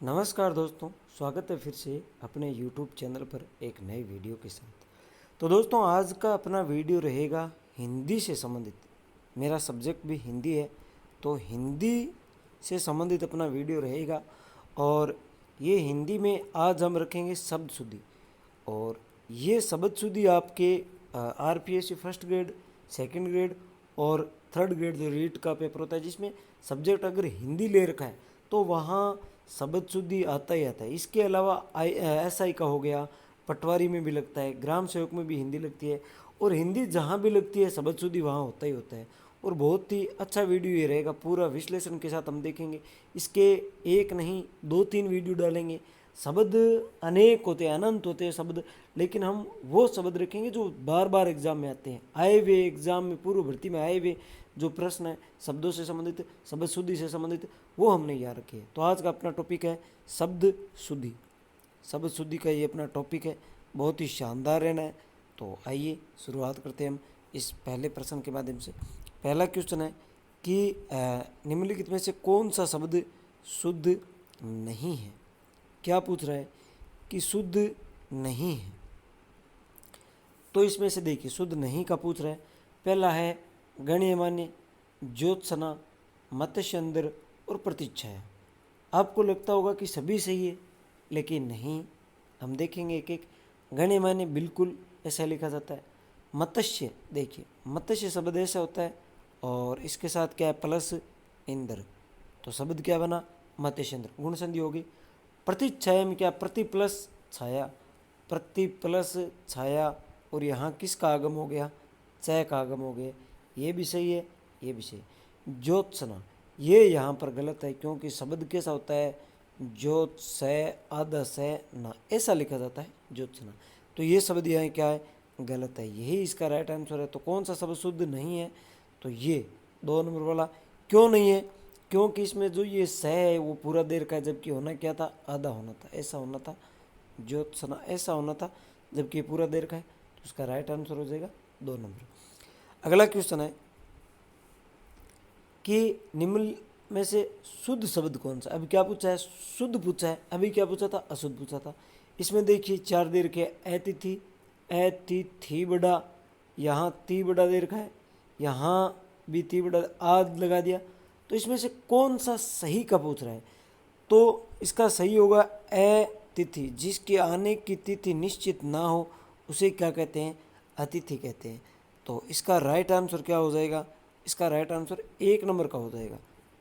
नमस्कार दोस्तों, स्वागत है फिर से अपने YouTube चैनल पर एक नए वीडियो के साथ। तो दोस्तों, आज का अपना वीडियो रहेगा हिंदी से संबंधित। मेरा सब्जेक्ट भी हिंदी है, तो हिंदी से संबंधित अपना वीडियो रहेगा। और ये हिंदी में आज हम रखेंगे शब्द शुद्धि। और ये शब्द शुद्धि आपके RPSC first grade, second grade और थर्ड ग्रेड जो रीट का पेपर होता है, जिसमें सब्जेक्ट अगर हिंदी ले रखा है तो वहाँ शब्द शुद्धि आता ही आता है। इसके अलावा SI का हो गया, पटवारी में भी लगता है, ग्राम सेवक में भी हिंदी लगती है। और हिंदी जहाँ भी लगती है शब्द शुद्धि वहाँ होता ही होता है। और बहुत ही अच्छा वीडियो ये रहेगा, पूरा विश्लेषण के साथ हम देखेंगे। इसके एक नहीं 2-3 वीडियो डालेंगे। शब्द अनेक होते हैं, अनंत होते हैं शब्द, लेकिन हम वो शब्द रखेंगे जो बार बार एग्जाम में आते हैं, आए हुए एग्जाम में, पूर्व भर्ती में आए हुए जो प्रश्न है शब्दों से संबंधित, शब्द शुद्धि से संबंधित, वो हमने याद रखे हैं। तो आज का अपना टॉपिक है शब्द शुद्धि। शब्द शुद्धि का ये अपना टॉपिक है, बहुत ही शानदार रहना है। तो आइए शुरुआत करते हैं हम इस पहले प्रश्न के माध्यम से। पहला क्वेश्चन है कि निम्नलिखित में से कौन सा शब्द शुद्ध नहीं है। क्या पूछ रहा है कि शुद्ध नहीं है। तो इसमें से देखिए, शुद्ध नहीं का पूछ रहा है। पहला है गण्यमान्य, ज्योत्सना, मत्स्येंद्र और प्रतीक्षाया। आपको लगता होगा कि सभी सही है, लेकिन नहीं। हम देखेंगे एक एक। गण्यमान्य बिल्कुल ऐसा लिखा जाता है। मत्स्य, देखिए मत्स्य शब्द ऐसा होता है और इसके साथ क्या है, प्लस इंद्र, तो शब्द क्या बना, मत्स्येंद्र, गुण संधि होगी। प्रतिच्छाया में क्या, प्रति प्लस छाया, प्रति प्लस छाया, और यहाँ किसका आगम हो गया, चय का आगम हो गया। ये भी सही है, ये भी सही। ज्योत्सना, ये यहाँ पर गलत है, क्योंकि शब्द कैसा होता है, ज्योत से आधा से ना, ऐसा लिखा जाता है ज्योत्सना। तो ये शब्द यहाँ क्या है, गलत है। यही इसका राइट आंसर है। तो कौन सा शब्द शुद्ध नहीं है, तो ये 2 नंबर वाला। क्यों नहीं है, क्योंकि इसमें जो ये स है वो पूरा देर का है, जबकि होना क्या था, आधा होना था, ऐसा होना था, ज्योत्सना ऐसा होना था, जबकि ये पूरा देर का है। तो इसका राइट आंसर हो जाएगा 2 नंबर। अगला क्वेश्चन है कि निम्न में से शुद्ध शब्द कौन सा। अभी क्या पूछा है, शुद्ध पूछा है। अभी क्या पूछा था, अशुद्ध पूछा था। इसमें देखिए 4 देर के अतिथि, अतिथि बड़ा, यहाँ ती बड़ा देर का है, यहाँ भी ती बड़ा आद लगा दिया। तो इसमें से कौन सा सही का पूछ रहा है, तो इसका सही होगा अतिथि। जिसके आने की तिथि निश्चित ना हो उसे क्या कहते हैं, अतिथि कहते हैं। तो इसका राइट आंसर क्या हो जाएगा, इसका राइट आंसर 1 नंबर का हो जाएगा।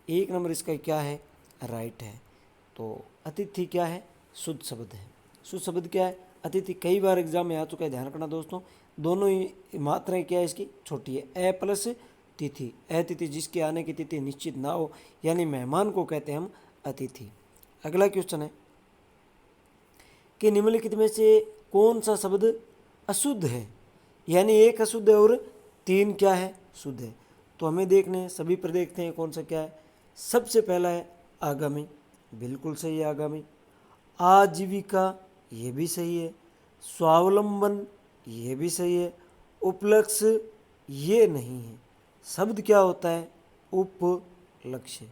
1 नंबर इसका क्या है, राइट है। तो अतिथि क्या है, शुद्ध शब्द है। शुद्ध शब्द क्या है, अतिथि। कई बार एग्जाम में आ चुका है, ध्यान रखना दोस्तों। दोनों ही मात्राएं क्या है इसकी, छोटी है। अ प्लस तिथि, अतिथि जिसके आने की तिथि निश्चित ना हो, यानी मेहमान को कहते हैं हम अतिथि। अगला क्वेश्चन है कि निम्नलिखित में से कौन सा शब्द अशुद्ध है, यानी 1 अशुद्ध है और 3 क्या है, शुद्ध है। तो हमें देखने हैं, सभी पर देखते हैं कौन सा क्या है। सबसे पहला है आगामी, बिल्कुल सही है आगामी। आजीविका, ये भी सही है। स्वावलंबन, ये भी सही है। उपलक्ष्य, ये नहीं है। शब्द क्या होता है, उपलक्ष्य।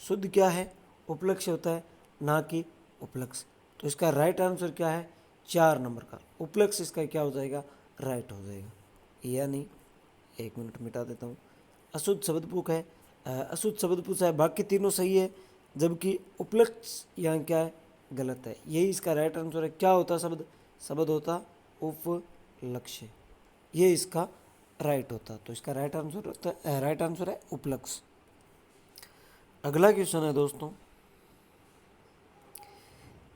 शुद्ध क्या है, उपलक्ष्य होता है, ना कि उपलक्ष्य। तो इसका राइट आंसर क्या है, 4 नंबर का उपलक्ष्य इसका क्या हो जाएगा, राइट हो जाएगा। यानी 1 मिनट मिटा देता हूँ। अशुद्ध शब्द पूछा है, अशुद्ध शब्द पूछा है, बाकी तीनों सही है, जबकि उपलक्ष्य यहाँ क्या है, गलत है। यही इसका राइट आंसर है। क्या होता शब्द, शब्द होता उपलक्ष्य, ये इसका राइट होता। तो इसका राइट आंसर होता है, राइट आंसर है उपलक्ष्य। अगला क्वेश्चन है दोस्तों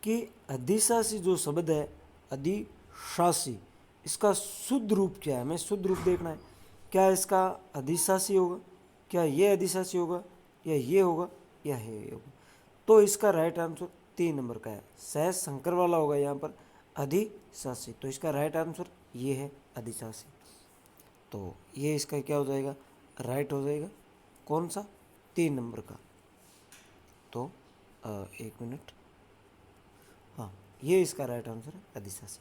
कि अधिशासी जो शब्द है, अधिशासी, इसका शुद्ध रूप क्या है। हमें शुद्ध रूप देखना है। क्या इसका अधिशासी होगा, क्या ये अधिशासी होगा, या ये होगा, या ये होगा। तो इसका राइट आंसर 3 नंबर का है, सहज संकर वाला होगा यहाँ पर, अधिशासी। तो इसका राइट आंसर ये है, अधिशासी। तो ये इसका क्या हो जाएगा, राइट हो जाएगा। कौन सा, 3 नंबर का। तो 1 मिनट, हाँ ये इसका राइट आंसर है, अधिशासी।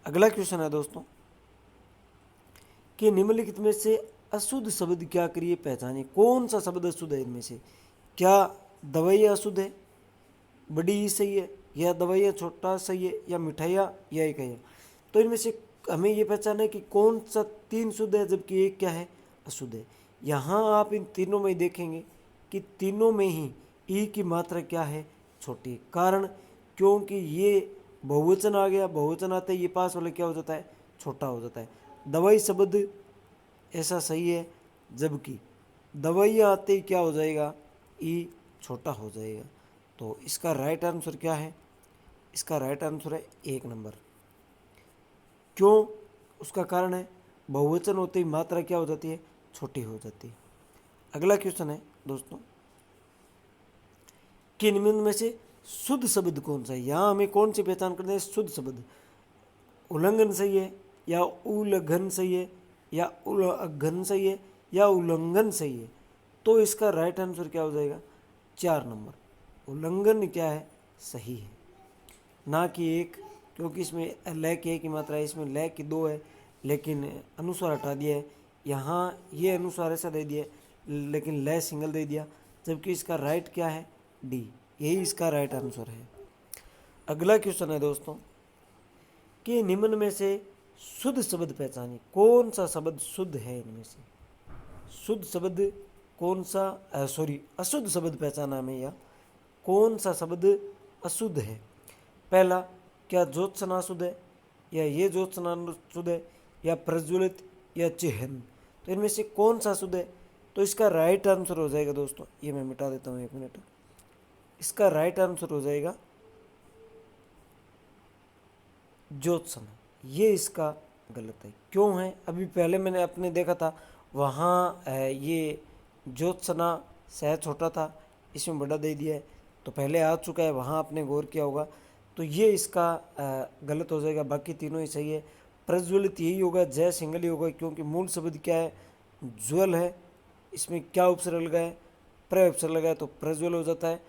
अगला क्वेश्चन है दोस्तों कि निम्नलिखित में से अशुद्ध शब्द क्या करिए पहचानिए। कौन सा शब्द अशुद्ध है इनमें से। क्या दवाई अशुद्ध है, बड़ी ई सही है, या दवाइयाँ छोटा सही है, या मिठाइयाँ या एक है। तो इनमें से हमें ये पहचाना है कि कौन सा तीन शुद्ध है जबकि एक क्या है, अशुद्ध है। यहाँ आप इन तीनों में देखेंगे कि तीनों में ही ई की मात्रा क्या है, छोटी। कारण क्योंकि ये बहुवचन आ गया, बहुवचन आते ही ये पास वाला क्या हो जाता है, छोटा हो जाता है। दवाई शब्द ऐसा सही है, जबकि दवाइयाँ आते ही क्या हो जाएगा, ई छोटा हो जाएगा। तो इसका राइट आंसर क्या है, इसका राइट आंसर है 1 नंबर। क्यों, उसका कारण है बहुवचन होते ही मात्रा क्या हो जाती है, छोटी हो जाती है। अगला क्वेश्चन है दोस्तों कि निम्न में से शुद्ध शब्द कौन सा है। यहाँ हमें कौन सी पहचान करते हैं, शुद्ध शब्द। उल्लंघन सही है, या उल्लंघन सही है, या उल्लंघन सही है, या उल्लंघन सही है। तो इसका राइट आंसर क्या हो जाएगा, 4 नंबर। उल्लंघन क्या है, सही है, ना कि एक, क्योंकि इसमें लय की एक की मात्रा है, इसमें लय की 2 है, लेकिन अनुस्वार हटा दिया है। यहाँ ये अनुस्वार ऐसा दे दिया लेकिन लय सिंगल दे दिया, जबकि इसका राइट क्या है, डी, यही इसका राइट आंसर है। अगला क्वेश्चन है दोस्तों कि निम्न में से शुद्ध शब्द पहचानिए। कौन सा शब्द शुद्ध है इनमें से, शुद्ध शब्द कौन सा, अशुद्ध शब्द पहचाना हमें, या कौन सा शब्द अशुद्ध है। पहला, क्या ज्योत्सना शुद्ध है, या ये ज्योत्सना शुद्ध है, या प्रज्वलित, या चिह्न। तो इनमें से कौन सा शुद्ध है। तो इसका राइट आंसर हो जाएगा दोस्तों, ये मैं मिटा देता हूँ 1 मिनट, इसका राइट आंसर हो जाएगा ज्योत्सना। ये इसका गलत है। क्यों है, अभी पहले मैंने अपने देखा था, वहाँ ये ज्योत्सना शहर छोटा था, इसमें बड़ा दे दिया है, तो पहले आ चुका है, वहाँ आपने गौर किया होगा। तो ये इसका गलत हो जाएगा, बाकी तीनों ही सही है। प्रज्वलित यही होगा, जय सिंगल ही होगा, क्योंकि मूल शब्द क्या है, ज्वल है। इसमें क्या उपसर्ग लगा है, प्र उपसर्ग लगा है, तो प्रज्वल हो जाता है।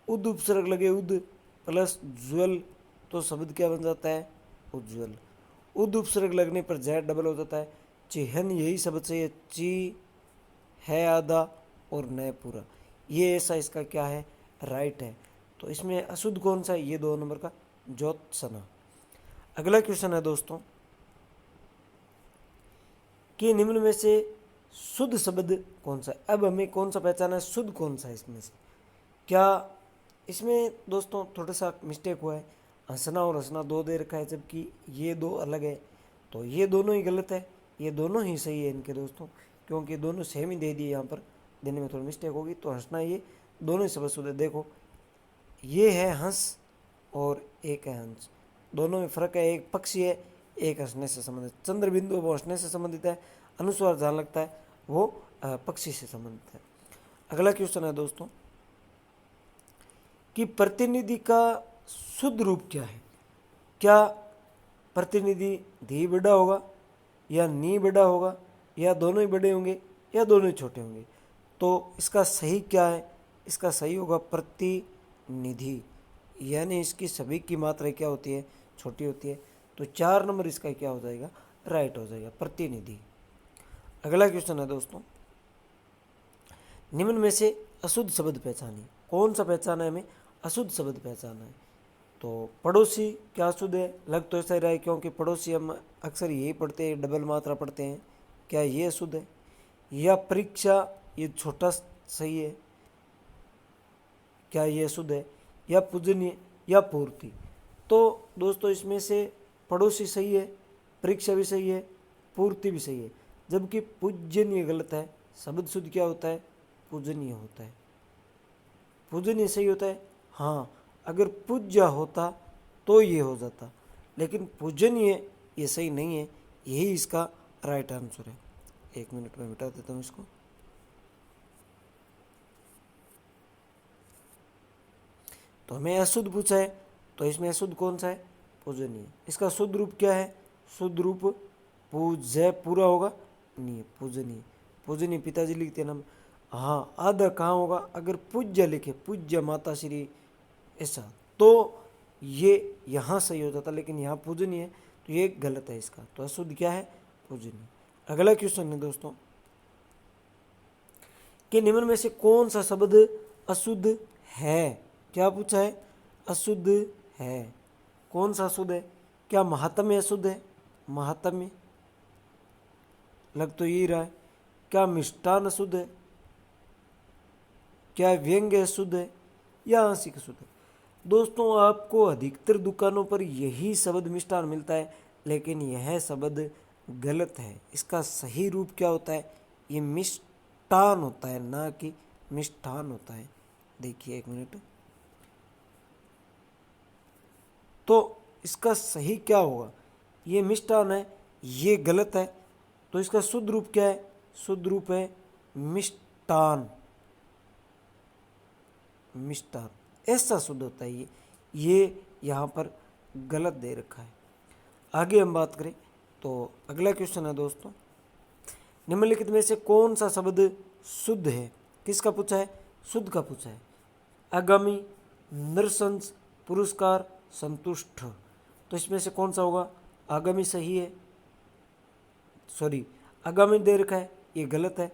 उद उपसर्ग लगे, उद प्लस ज्वल, तो शब्द क्या बन जाता है, उज्ज्वल। उद उपसर्ग लगने पर जय डबल हो जाता है। चिहन यही शब्द से है, ची है आधा और न पूरा, ये ऐसा इसका क्या है, राइट है। तो इसमें अशुद्ध कौन सा है, ये 2 नंबर का ज्योत्सना। अगला क्वेश्चन है दोस्तों कि निम्न में से शुद्ध शब्द कौन सा है। अब हमें कौन सा पहचाना है, शुद्ध कौन सा है इसमें से। क्या इसमें दोस्तों थोड़ा सा मिस्टेक हुआ है, हंसना और हंसना 2 दे रखा है, जबकि ये 2 अलग है। तो ये दोनों ही गलत है, ये दोनों ही सही है इनके दोस्तों, क्योंकि दोनों सेम ही दे दिए। यहाँ पर देने में थोड़ी मिस्टेक होगी, तो हंसना ये दोनों ही शब्द शुद्ध है। देखो ये है हंस और एक है हंस, दोनों में फ़र्क है। एक पक्षी है, एक हंसने से संबंधित। चंद्र बिंदु वो हंसने से संबंधित है, अनुस्वार जहाँ लगता है वो पक्षी से संबंधित है। अगला क्वेश्चन है दोस्तों कि प्रतिनिधि का शुद्ध रूप क्या है। क्या प्रतिनिधि धी बड़ा होगा, या नी बड़ा होगा, या दोनों ही बड़े होंगे, या दोनों ही छोटे होंगे। तो इसका सही क्या है, इसका सही होगा प्रतिनिधि, यानी इसकी सभी की मात्रा क्या होती है, छोटी होती है। तो 4 नंबर इसका क्या हो जाएगा, राइट हो जाएगा, प्रतिनिधि। अगला क्वेश्चन है दोस्तों निम्न में से अशुद्ध शब्द पहचानिए। कौन सा पहचाना है हमें, अशुद्ध शब्द पहचाना है। तो पड़ोसी क्या अशुद्ध है, लग तो ऐसा ही रहा है, क्योंकि पड़ोसी हम अक्सर यही पढ़ते हैं, डबल मात्रा पढ़ते हैं। क्या ये अशुद्ध है, या परीक्षा ये छोटा सही है, क्या ये अशुद्ध है, या पूजनीय, या पूर्ति। तो दोस्तों इसमें से पड़ोसी सही है, परीक्षा भी सही है, पूर्ति भी सही है, जबकि पूजनीय गलत है। शब्द शुद्ध क्या होता है, पूजनीय होता है। पूजनीय सही होता है, हाँ, अगर पूज्य होता तो ये हो जाता, लेकिन पूजनीय ये सही नहीं है, यही इसका राइट आंसर है। 1 मिनट में मिटा देता हूँ इसको। तो हमें अशुद्ध पूछा है, तो इसमें अशुद्ध कौन सा है, पूजनीय। इसका शुद्ध रूप क्या है, शुद्ध रूप पूज्य पूरा होगा, नहीं पूजनीय। पूजनीय पिताजी लिखते नाम, हाँ आधा कहाँ होगा, अगर पूज्य लिखे, पूज्य माता श्री ऐसा, तो ये यहाँ सही हो जाता, लेकिन यहाँ पूजनीय है, तो ये गलत है इसका। तो अशुद्ध क्या है, पूजनीय। अगला क्वेश्चन है दोस्तों कि निम्न में से कौन सा शब्द अशुद्ध है। क्या पूछा है, अशुद्ध है। कौन सा अशुद्ध है? क्या महात्म्य अशुद्ध है? महात्म्य लग तो यही रहा है। क्या मिष्टान अशुद्ध है? क्या व्यंग्य अशुद्ध है या आंशिक अशुद्ध है? दोस्तों आपको अधिकतर दुकानों पर यही शब्द मिष्टान मिलता है, लेकिन यह शब्द गलत है। इसका सही रूप क्या होता है? ये मिष्टान होता है, ना कि मिष्ठान होता है। देखिए एक मिनट, तो इसका सही क्या होगा? ये मिष्टान है, ये गलत है, तो इसका शुद्ध रूप क्या है? शुद्ध रूप है मिष्टान। मिष्टान ऐसा शुद्ध होता है ये यहाँ पर गलत दे रखा है। आगे हम बात करें तो अगला क्वेश्चन है दोस्तों, निम्नलिखित में से कौन सा शब्द शुद्ध है? किसका पूछा है? शुद्ध का पूछा है। आगामी, नृशंस, पुरस्कार, संतुष्ट। तो इसमें से कौन सा होगा? आगामी सही है, सॉरी आगामी दे रखा है, ये गलत है।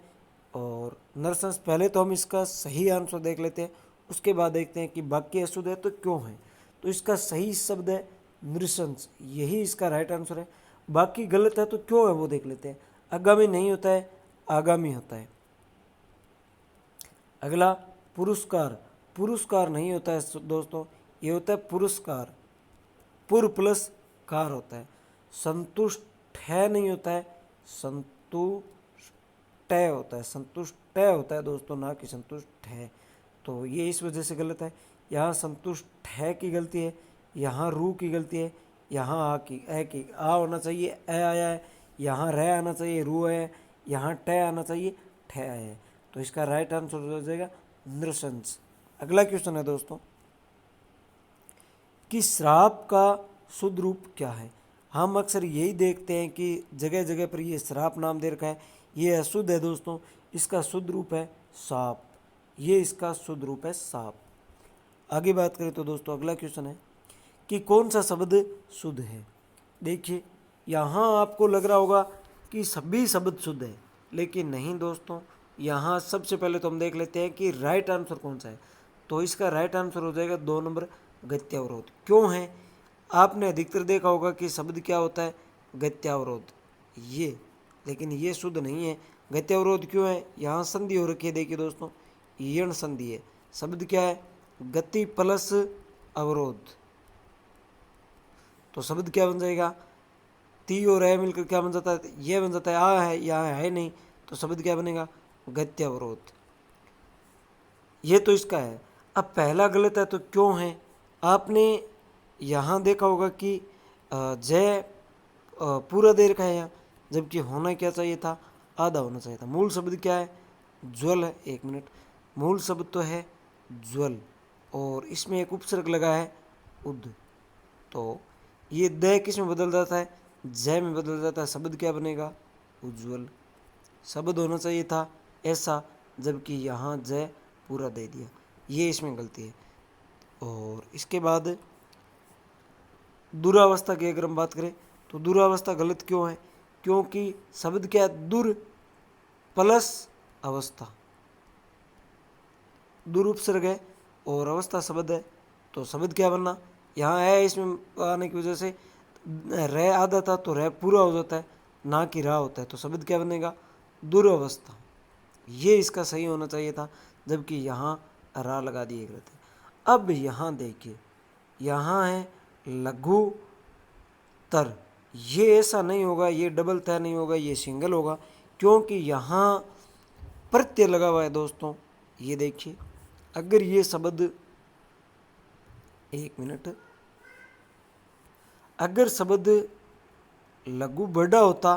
और नरसंस, पहले तो हम इसका सही आंसर देख लेते हैं, उसके बाद देखते हैं कि बाकी अशुद्ध है तो क्यों है। तो इसका सही शब्द है नृशंस, यही इसका राइट आंसर है। बाकी गलत है तो क्यों है वो देख लेते हैं। आगामी नहीं होता है, आगामी होता है। अगला पुरस्कार, पुरस्कार नहीं होता है दोस्तों, ये होता है पुरस्कार, पुर प्लस कार होता है। संतुष्ट है नहीं होता है, संतुष्ट होता है, संतुष्ट होता है दोस्तों, ना कि संतुष्ट है। तो ये इस वजह से गलत है। यहाँ संतुष्ट है की गलती है, यहाँ रू की गलती है, यहाँ आ की ए की आ होना चाहिए, ए आया है। यहाँ रह आना चाहिए, रू है। यहाँ ट आना चाहिए, ठ आया है। तो इसका राइट आंसर हो जाएगा नृशंस। अगला क्वेश्चन है दोस्तों कि श्राप का शुद्ध रूप क्या है? हम अक्सर यही देखते हैं कि जगह जगह पर ये श्राप नाम दे रखा है, ये अशुद्ध है दोस्तों। इसका शुद्ध रूप है साप, ये इसका शुद्ध रूप है साप। आगे बात करें तो दोस्तों अगला क्वेश्चन है कि कौन सा शब्द शुद्ध है? देखिए यहाँ आपको लग रहा होगा कि सभी शब्द शुद्ध है, लेकिन नहीं दोस्तों। यहाँ सबसे पहले तो हम देख लेते हैं कि राइट आंसर कौन सा है। तो इसका राइट आंसर हो जाएगा 2 नंबर, गत्यावरोध। क्यों है? आपने अधिकतर देखा होगा कि शब्द क्या होता है? गत्यावरोध, ये, लेकिन ये शुद्ध नहीं है। गत्यावरोध क्यों है? यहाँ संधि हो रखी है, देखिए दोस्तों, यण संधि है। शब्द क्या है? गति प्लस अवरोध। तो शब्द क्या बन जाएगा? ती और है मिलकर क्या बन जाता है? ये बन जाता है। आ है, यहाँ है नहीं, तो शब्द क्या बनेगा? गत्यावरोध। ये तो इसका है। अब पहला गलत है तो क्यों है? आपने यहाँ देखा होगा कि जय पूरा दे रखा है यहाँ, जबकि होना क्या चाहिए था? आधा होना चाहिए था। मूल शब्द क्या है? ज्वल है। एक मिनट, मूल शब्द तो है ज्वल, और इसमें एक उपसर्ग लगा है उद। तो ये द किस में बदल जाता है? जय में बदल जाता है। शब्द क्या बनेगा? उज्ज्वल। शब्द होना चाहिए था ऐसा, जबकि यहाँ जय पूरा दे दिया, ये इसमें गलती है। और इसके बाद दुरावस्था की अगर हम बात करें तो दुरावस्था गलत क्यों है? क्योंकि शब्द क्या है? दुर प्लस अवस्था, दुर उपसर्ग है और अवस्था शब्द है, तो शब्द क्या बनना? यहाँ है, इसमें आने की वजह से रह आधा था तो रह पूरा हो जाता है, ना कि रा होता है। तो शब्द क्या बनेगा? दुरावस्था। ये इसका सही होना चाहिए था, जबकि यहाँ रा लगा दिए गए थे। अब यहाँ देखिए, यहाँ है लघु तर, ये ऐसा नहीं होगा, ये डबल तय नहीं होगा, ये सिंगल होगा, क्योंकि यहाँ प्रत्यय लगा हुआ है दोस्तों। ये देखिए, अगर ये शब्द, एक मिनट, अगर शब्द लघु बड़ा होता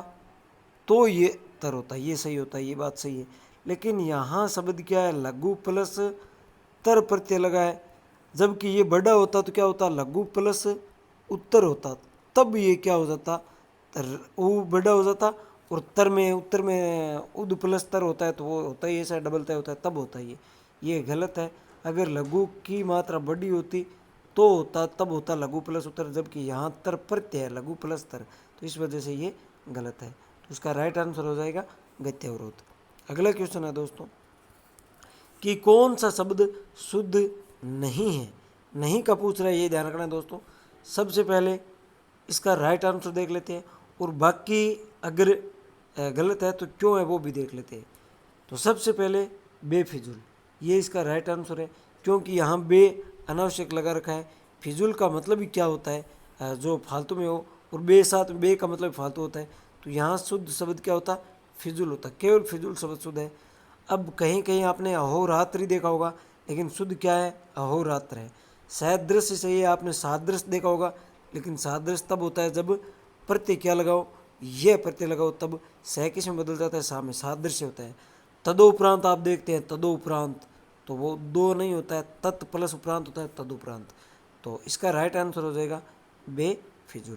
तो ये तर होता, ये सही होता, ये बात सही है। लेकिन यहाँ शब्द क्या है? लघु प्लस तर प्रत्यय लगा है, जबकि ये बड़ा होता तो क्या होता? लघु प्लस उत्तर होता, तब ये क्या हो जाता? ऊ बड़ा हो जाता, और तर में, उत्तर में उद प्लस तर होता है तो वो होता ही ऐसा डबल तय होता है, तब होता है ये गलत है। अगर लघु की मात्रा बड़ी होती तो होता, तब होता लघु प्लस उत्तर, जबकि यहाँ तर प्रत्यय है, लघु प्लस तर, तो इस वजह से ये गलत है। तो इसका राइट आंसर हो जाएगा गत्यावरोध। अगला क्वेश्चन है दोस्तों कि कौन सा शब्द शुद्ध नहीं है? नहीं का पूछ रहा है, ये ध्यान रखना है दोस्तों। सबसे पहले इसका राइट आंसर देख लेते हैं और बाकी अगर गलत है तो क्यों है वो भी देख लेते हैं। तो सबसे पहले बेफिजूल, ये इसका राइट आंसर है, क्योंकि यहाँ बे अनावश्यक लगा रखा है। फिजूल का मतलब ही क्या होता है, जो फालतू में हो, और बे साथ बे का मतलब फालतू होता है। तो यहाँ शुद्ध शब्द क्या होता, फिजूल होता, केवल फिजूल शब्द शुद्ध है। अब कहीं कहीं आपने अहोरात्रि देखा होगा, लेकिन शुद्ध क्या है, अहोरात्र है। सदृश्य से ये आपने सादृश्य देखा होगा, लेकिन सादृश्य तब होता है जब प्रत्यय क्या लगाओ, यह प्रत्यय लगाओ, तब सह किस में बदल जाता है, सा में सादृश्य होता है। तदोपरांत आप देखते हैं, तदोपरांत तो वो दो नहीं होता है, तत् प्लस उपरांत होता है, तदुपरांत। तो इसका राइट आंसर हो जाएगा बेफिजूल।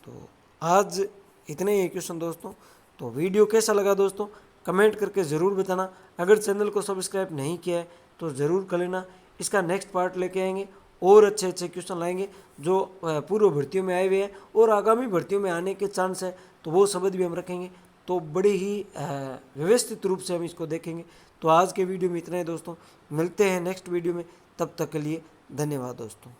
तो आज इतने ही क्वेश्चन दोस्तों। तो वीडियो कैसा लगा दोस्तों, कमेंट करके ज़रूर बताना। अगर चैनल को सब्सक्राइब नहीं किया है तो ज़रूर कर लेना। इसका नेक्स्ट पार्ट लेके आएंगे और अच्छे अच्छे क्वेश्चन लाएंगे जो पूर्व भर्तियों में आए हुए हैं और आगामी भर्तियों में आने के चांस है, तो वो शब्द भी हम रखेंगे। तो बड़ी ही व्यवस्थित रूप से हम इसको देखेंगे। तो आज के वीडियो में इतना ही दोस्तों, मिलते हैं नेक्स्ट वीडियो में, तब तक के लिए धन्यवाद दोस्तों।